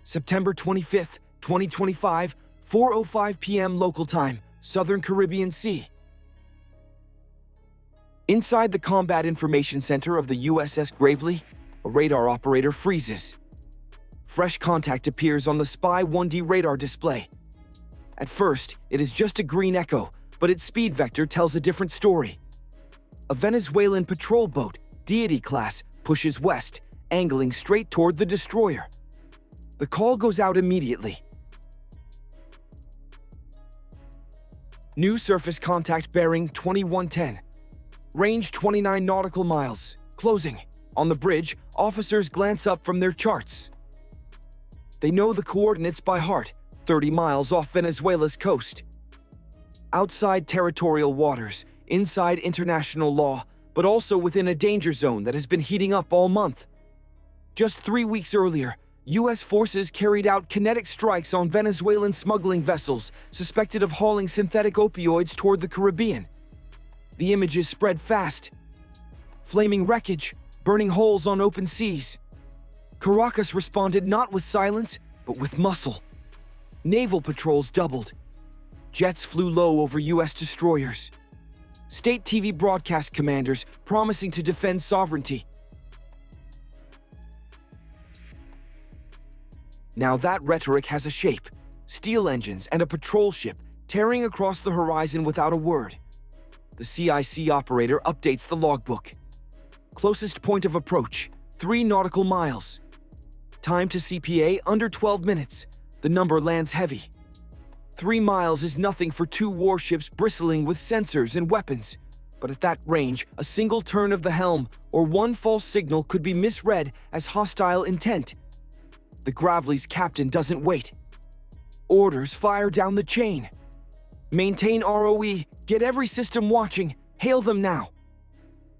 September 25th, 2025, 4:05 p.m. local time, Southern Caribbean Sea. Inside the Combat Information Center of the USS Gravely, a radar operator freezes. Fresh contact appears on the Spy 1D radar display. At first, it is just a green echo, but its speed vector tells a different story. A Venezuelan patrol boat, Deity class, pushes west, angling straight toward the destroyer. The call goes out immediately. New surface contact bearing 2110. Range 29 nautical miles. Closing. On the bridge, officers glance up from their charts. They know the coordinates by heart, 30 miles off Venezuela's coast. Outside territorial waters, inside international law, but also within a danger zone that has been heating up all month. Just 3 weeks earlier, U.S. forces carried out kinetic strikes on Venezuelan smuggling vessels suspected of hauling synthetic opioids toward the Caribbean. The images spread fast. Flaming wreckage, burning holes on open seas. Caracas responded not with silence, but with muscle. Naval patrols doubled. Jets flew low over U.S. destroyers. State TV broadcast commanders promising to defend sovereignty. Now that rhetoric has a shape. Steel engines and a patrol ship tearing across the horizon without a word. The CIC operator updates the logbook. Closest point of approach, 3 nautical miles. Time to CPA under 12 minutes. The number lands heavy. 3 miles is nothing for 2 warships bristling with sensors and weapons. But at that range, a single turn of the helm or one false signal could be misread as hostile intent. The Gravely's captain doesn't wait. Orders fire down the chain. Maintain ROE, get every system watching, hail them now.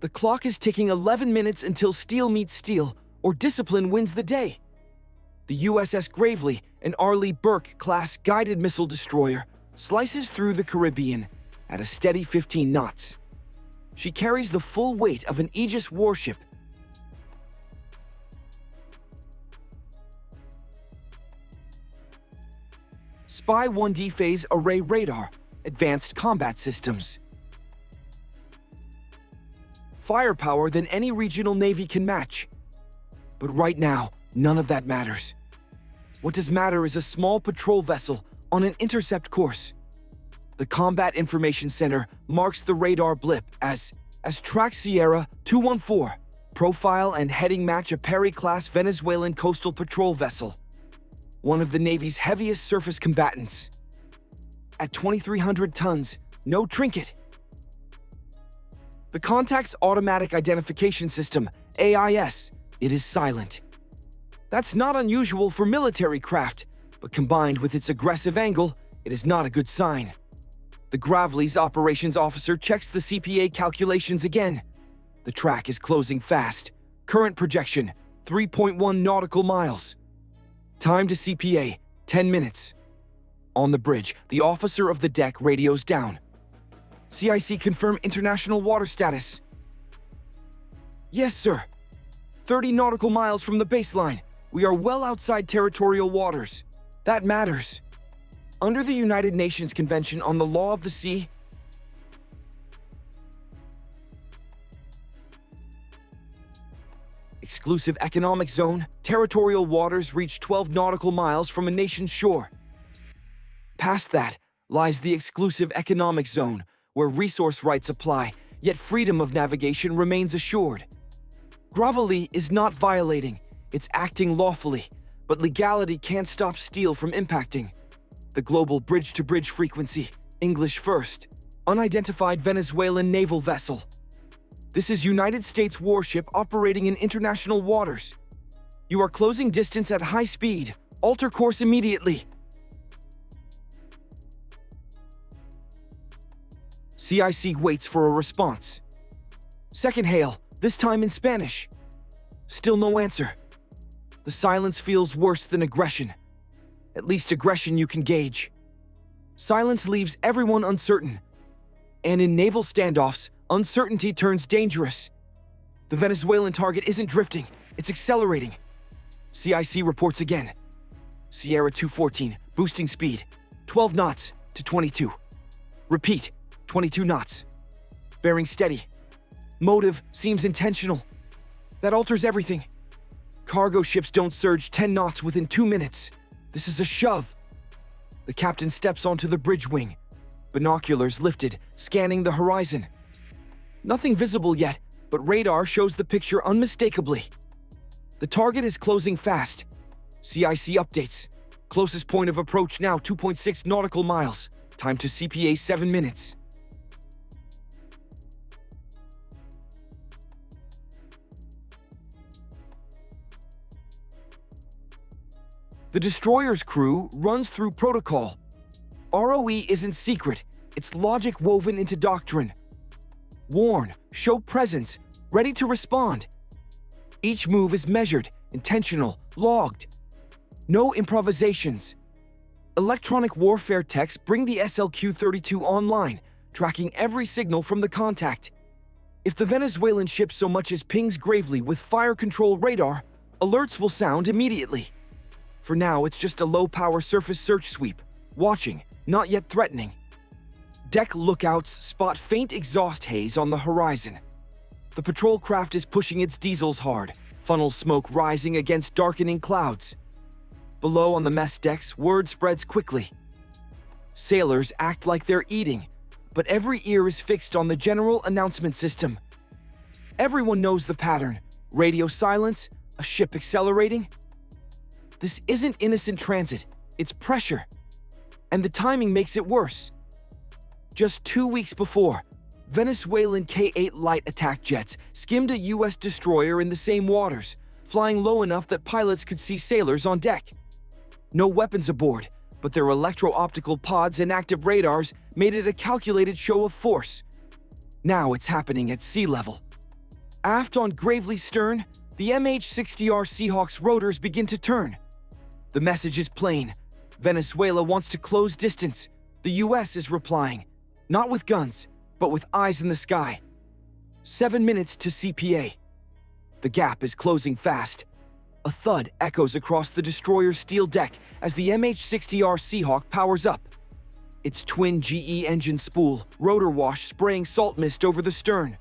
The clock is ticking 11 minutes until steel meets steel, or discipline wins the day. The USS Gravely, an Arleigh Burke-class guided missile destroyer, slices through the Caribbean at a steady 15 knots. She carries the full weight of an Aegis warship. Spy 1D phase array radar, advanced combat systems. Firepower than any regional navy can match. But right now, none of that matters. What does matter is a small patrol vessel on an intercept course. The Combat Information Center marks the radar blip as Track Sierra 214, profile and heading match a Perry-class Venezuelan coastal patrol vessel, one of the Navy's heaviest surface combatants. At 2,300 tons, no trinket. The contact's automatic identification system, AIS, it is silent. That's not unusual for military craft, but combined with its aggressive angle, it is not a good sign. The Gravely's operations officer checks the CPA calculations again. The track is closing fast. Current projection, 3.1 nautical miles. Time to CPA, 10 minutes. On the bridge, the officer of the deck radios down. CIC confirm international water status. Yes, sir. 30 nautical miles from the baseline. We are well outside territorial waters. That matters. Under the United Nations Convention on the Law of the Sea, exclusive economic zone, territorial waters reach 12 nautical miles from a nation's shore. Past that lies the exclusive economic zone, where resource rights apply, yet freedom of navigation remains assured. Gravely is not violating, it's acting lawfully, but legality can't stop steel from impacting. The global bridge-to-bridge frequency, English first, unidentified Venezuelan naval vessel. This is United States warship operating in international waters. You are closing distance at high speed. Alter course immediately. CIC waits for a response. Second hail, this time in Spanish. Still no answer. The silence feels worse than aggression. At least aggression you can gauge. Silence leaves everyone uncertain. And in naval standoffs, uncertainty turns dangerous. The Venezuelan target isn't drifting, it's accelerating. CIC reports again. Sierra 214, boosting speed, 12 knots to 22. Repeat, 22 knots. Bearing steady. Motive seems intentional. That alters everything. Cargo ships don't surge 10 knots within 2 minutes. This is a shove. The captain steps onto the bridge wing. Binoculars lifted, scanning the horizon. Nothing visible yet, but radar shows the picture unmistakably. The target is closing fast. CIC updates. Closest point of approach now 2.6 nautical miles. Time to CPA 7 minutes. The destroyer's crew runs through protocol. ROE isn't secret, it's logic woven into doctrine. Warn, show presence, ready to respond. Each move is measured, intentional, logged. No improvisations. Electronic warfare techs bring the SLQ-32 online, tracking every signal from the contact. If the Venezuelan ship so much as pings gravely with fire control radar, alerts will sound immediately. For now, it's just a low-power surface search sweep, watching, not yet threatening. Deck lookouts spot faint exhaust haze on the horizon. The patrol craft is pushing its diesels hard, funnel smoke rising against darkening clouds. Below on the mess decks, word spreads quickly. Sailors act like they're eating, but every ear is fixed on the general announcement system. Everyone knows the pattern. Radio silence, a ship accelerating. This isn't innocent transit, it's pressure. And the timing makes it worse. Just 2 weeks before, Venezuelan K-8 light attack jets skimmed a U.S. destroyer in the same waters, flying low enough that pilots could see sailors on deck. No weapons aboard, but their electro-optical pods and active radars made it a calculated show of force. Now it's happening at sea level. Aft on Gravely's stern, the MH-60R Seahawk's rotors begin to turn. The message is plain. Venezuela wants to close distance. The U.S. is replying, not with guns, but with eyes in the sky. 7 minutes to CPA. The gap is closing fast. A thud echoes across the destroyer's steel deck as the MH-60R Seahawk powers up. Its twin GE engine spool, rotor wash spraying salt mist over the stern.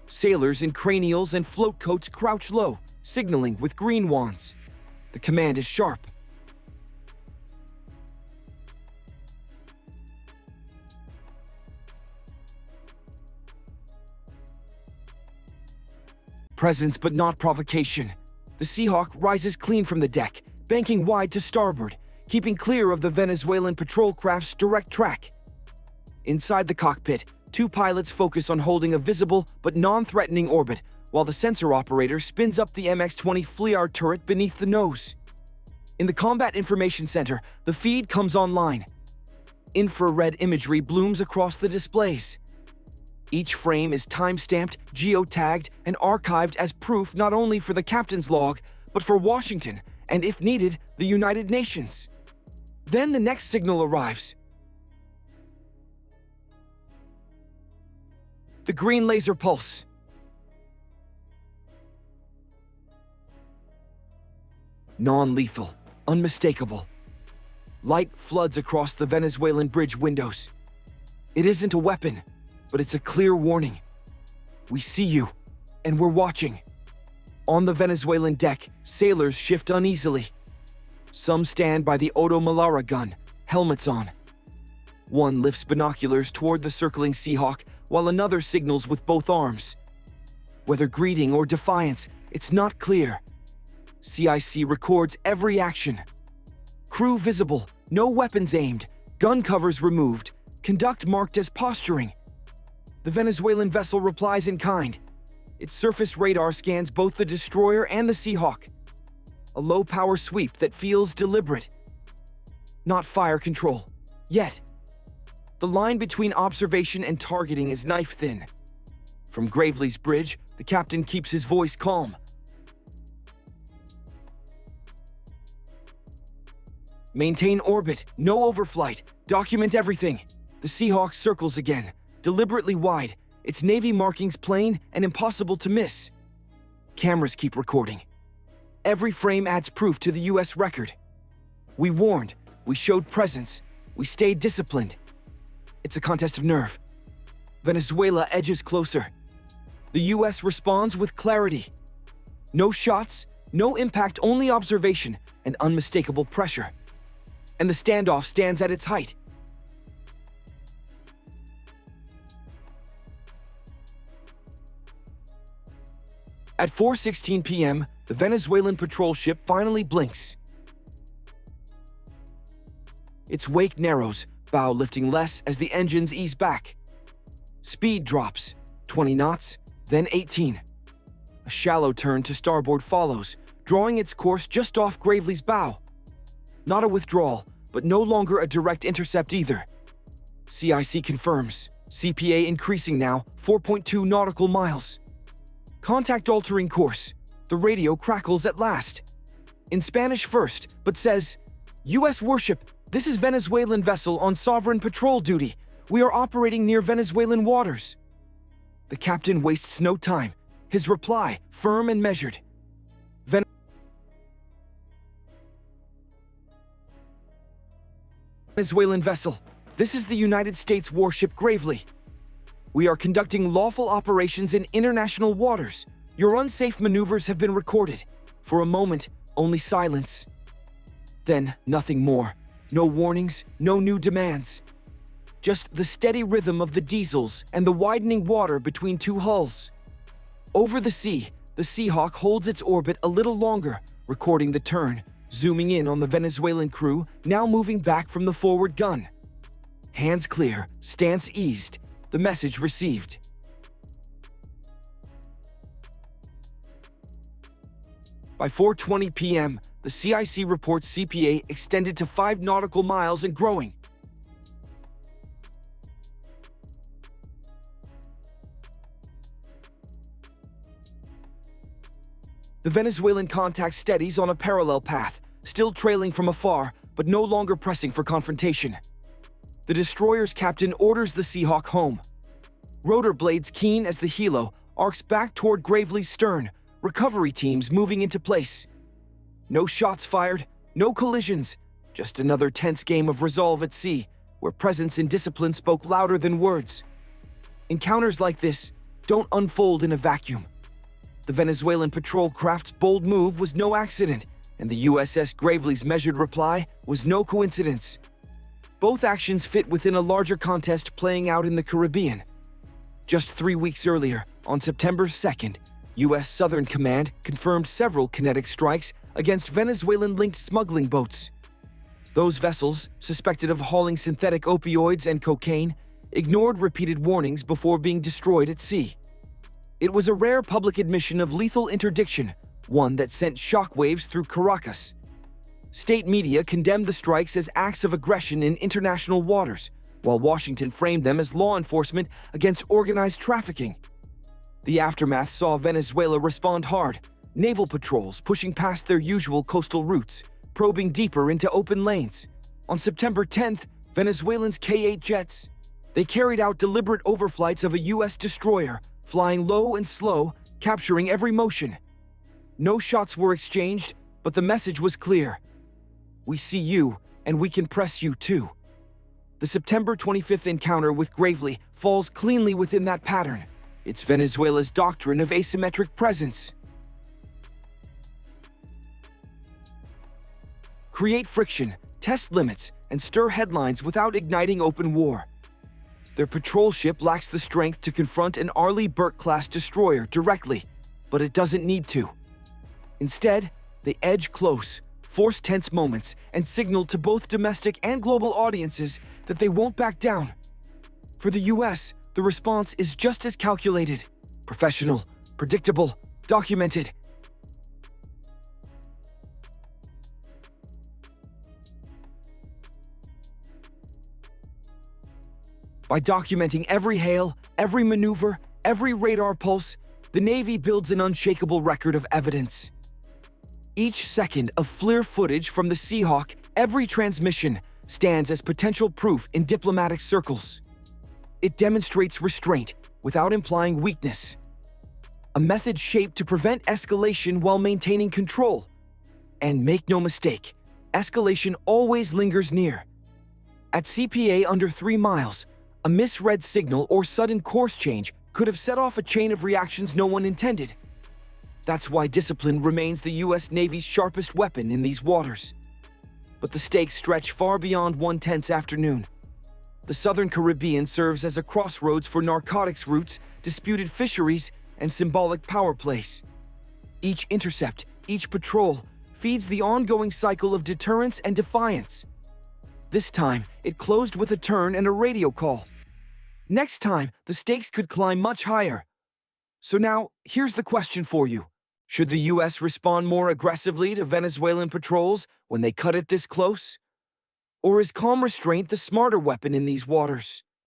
Sailors in cranials and float coats crouch low, signaling with green wands. The command is sharp. Presence but not provocation. The Seahawk rises clean from the deck, banking wide to starboard, keeping clear of the Venezuelan patrol craft's direct track. Inside the cockpit, 2 pilots focus on holding a visible but non-threatening orbit, while the sensor operator spins up the MX-20 FLIAR turret beneath the nose. In the Combat Information Center, the feed comes online. Infrared imagery blooms across the displays. Each frame is time-stamped, geotagged, and archived as proof not only for the captain's log, but for Washington, and if needed, the United Nations. Then the next signal arrives. The green laser pulse. Non-lethal, unmistakable. Light floods across the Venezuelan bridge windows. It isn't a weapon, but it's a clear warning. We see you, and we're watching. On the Venezuelan deck, sailors shift uneasily. Some stand by the Odo Malara gun, helmets on. One lifts binoculars toward the circling Seahawk, while another signals with both arms. Whether greeting or defiance, it's not clear. CIC records every action. Crew visible, no weapons aimed, gun covers removed, conduct marked as posturing. The Venezuelan vessel replies in kind. Its surface radar scans both the destroyer and the Seahawk. A low-power sweep that feels deliberate. Not fire control, yet. The line between observation and targeting is knife-thin. From Gravely's bridge, the captain keeps his voice calm. Maintain orbit, no overflight, document everything. The Seahawk circles again. Deliberately wide, its Navy markings plain and impossible to miss. Cameras keep recording. Every frame adds proof to the U.S. record. We warned, we showed presence, we stayed disciplined. It's a contest of nerve. Venezuela edges closer. The US responds with clarity. No shots, no impact, only observation and unmistakable pressure. And the standoff stands at its height. At 4:16 p.m., the Venezuelan patrol ship finally blinks. Its wake narrows, bow lifting less as the engines ease back. Speed drops, 20 knots, then 18. A shallow turn to starboard follows, drawing its course just off Gravely's bow. Not a withdrawal, but no longer a direct intercept either. CIC confirms, CPA increasing now, 4.2 nautical miles. Contact altering course. The radio crackles at last. In Spanish first, but says, U.S. warship, this is Venezuelan vessel on sovereign patrol duty. We are operating near Venezuelan waters. The captain wastes no time. His reply, firm and measured. Venezuelan vessel, this is the United States warship Gravely. We are conducting lawful operations in international waters. Your unsafe maneuvers have been recorded. For a moment, only silence. Then, nothing more. No warnings, no new demands. Just the steady rhythm of the diesels and the widening water between two hulls. Over the sea, the Seahawk holds its orbit a little longer, recording the turn, zooming in on the Venezuelan crew, now moving back from the forward gun. Hands clear, stance eased. The message received. By 4:20 p.m., the CIC reports CPA extended to 5 nautical miles and growing. The Venezuelan contact steadies on a parallel path, still trailing from afar, but no longer pressing for confrontation. The destroyer's captain orders the Seahawk home. Rotor blades keen as the helo arcs back toward Gravely's stern, recovery teams moving into place. No shots fired, no collisions, just another tense game of resolve at sea, where presence and discipline spoke louder than words. Encounters like this don't unfold in a vacuum. The Venezuelan patrol craft's bold move was no accident, and the USS Gravely's measured reply was no coincidence. Both actions fit within a larger contest playing out in the Caribbean. Just 3 weeks earlier, on September 2nd, U.S. Southern Command confirmed several kinetic strikes against Venezuelan-linked smuggling boats. Those vessels, suspected of hauling synthetic opioids and cocaine, ignored repeated warnings before being destroyed at sea. It was a rare public admission of lethal interdiction, one that sent shockwaves through Caracas. State media condemned the strikes as acts of aggression in international waters, while Washington framed them as law enforcement against organized trafficking. The aftermath saw Venezuela respond hard, naval patrols pushing past their usual coastal routes, probing deeper into open lanes. On September 10th, Venezuelans K-8 jets. They carried out deliberate overflights of a U.S. destroyer, flying low and slow, capturing every motion. No shots were exchanged, but the message was clear. We see you, and we can press you too. The September 25th encounter with Gravely falls cleanly within that pattern. It's Venezuela's doctrine of asymmetric presence. Create friction, test limits, and stir headlines without igniting open war. Their patrol ship lacks the strength to confront an Arleigh Burke-class destroyer directly, but it doesn't need to. Instead, they edge close, force tense moments, and signal to both domestic and global audiences that they won't back down. For the US, the response is just as calculated, professional, predictable, documented. By documenting every hail, every maneuver, every radar pulse, the Navy builds an unshakable record of evidence. Each second of FLIR footage from the Seahawk, every transmission, stands as potential proof in diplomatic circles. It demonstrates restraint without implying weakness. A method shaped to prevent escalation while maintaining control. And make no mistake, escalation always lingers near. At CPA under 3 miles, a misread signal or sudden course change could have set off a chain of reactions no one intended. That's why discipline remains the US Navy's sharpest weapon in these waters. But the stakes stretch far beyond one tense afternoon. The Southern Caribbean serves as a crossroads for narcotics routes, disputed fisheries, and symbolic power plays. Each intercept, each patrol, feeds the ongoing cycle of deterrence and defiance. This time, it closed with a turn and a radio call. Next time, the stakes could climb much higher. So now, here's the question for you. Should the US respond more aggressively to Venezuelan patrols when they cut it this close? Or is calm restraint the smarter weapon in these waters?